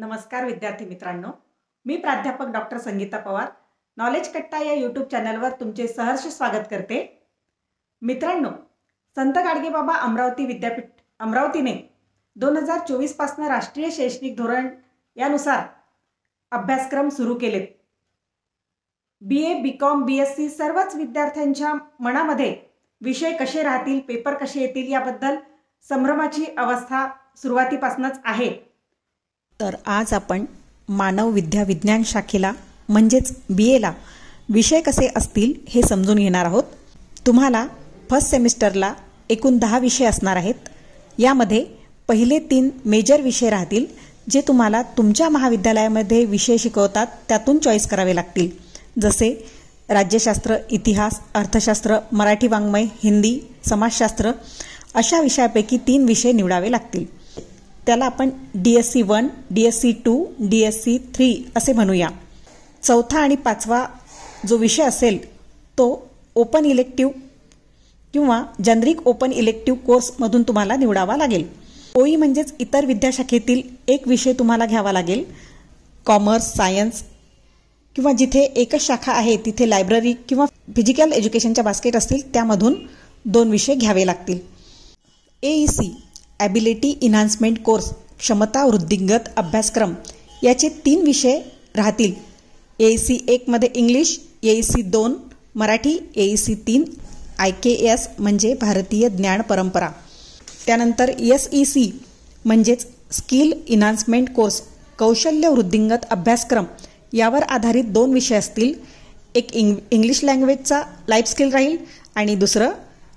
नमस्कार विद्यार्थी मित्रांनो, मी प्राध्यापक डॉक्टर संगीता पवार नॉलेज कट्टा या यूट्यूब चॅनलवर तुमचे सहर्ष स्वागत करते। मित्रांनो, संत गाडगेबाबा अमरावती विद्यापीठ अमरावतीने 2024 पासून राष्ट्रीय शैक्षणिक धोरण यानुसार अभ्यासक्रम सुरू केलेत। BA, BCom, BSc सर्वच विद्यार्थ्यांच्या मनामध्ये विषय कसे राहतील, पेपर कसे येतील याबद्दल संभ्रमाची अवस्था सुरुवातीपासूनच आहे। तर आज आपण मानव विद्या विज्ञान शाखेला म्हणजेच BA ला विषय कसे असतील हे समजून घेणार आहोत। तुम्हाला फर्स्ट सेमिस्टरला एकूण 10 विषय असणार आहेत। यामध्ये पहिले 3 मेजर विषय राहतील जे तुम्हाला तुमच्या महाविद्यालयामध्ये विषय शिकवतात त्यातून चॉईस करावे लागतील, जसे राज्यशास्त्र, इतिहास, अर्थशास्त्र, मराठी वाङ्मय, हिंदी, समाजशास्त्र अशा विषयापैकी 3 विषय निवडावे लागतील। त्याला आपण DSC 1, DSC 2, DSC 3 असे म्हणूया। चौथा आणि 5वा जो विषय असेल तो ओपन इलेक्टिव्ह किंवा जेनरिक ओपन इलेक्टिव्ह कोर्समधून तुम्हाला निवडावा लागेल। OE म्हणजेच इतर विद्याशाखेतील एक विषय तुम्हाला घ्यावा लागेल। कॉमर्स, सायन्स किंवा जिथे एकच शाखा आहे तिथे लायब्ररी किंवा फिजिकल एज्युकेशनच्या बास्केट असतील त्यामधून 2 विषय घ्यावे लागतील। AEC ॲबिलिटी इन्हान्समेंट कोर्स क्षमता वृद्धिंगत अभ्यासक्रम याचे 3 विषय राहतील। AEC 1 मध्ये English, AEC 2 Marathi, AEC 3 IKS म्हणजे भारतीय ज्ञान परंपरा। त्यानंतर SEC म्हणजेच स्किल इन्हान्समेंट कोर्स कौशल्य वृद्धिंगत अभ्यासक्रम यावर आधारित 2 विषय असतील। एक इंग्लिश लँग्वेजचा लाईफ स्किल राहील आणि दुसरं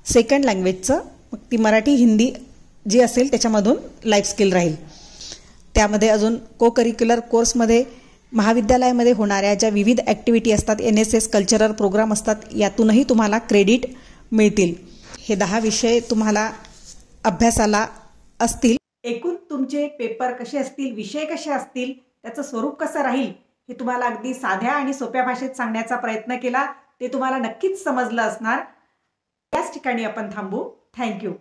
सेकंड लँग्वेजचं, मग ती मराठी हिंदी जी असेल त्याच्यामधून लाईफ स्किल राहील। त्यामध्ये अजून को करिक्युलर कोर्समध्ये महाविद्यालयामध्ये होणाऱ्या ज्या विविध ॲक्टिव्हिटी असतात, NSS कल्चरल प्रोग्राम असतात, यातूनही तुम्हाला क्रेडिट मिळतील। हे 10 विषय तुम्हाला अभ्यासाला असतील। एकूण तुमचे पेपर कसे असतील, विषय कसे असतील, त्याचं स्वरूप कसं राहील हे तुम्हाला अगदी साध्या आणि सोप्या भाषेत सांगण्याचा प्रयत्न केला। ते तुम्हाला नक्कीच समजलं असणार। याच ठिकाणी आपण थांबू। थँक्यू।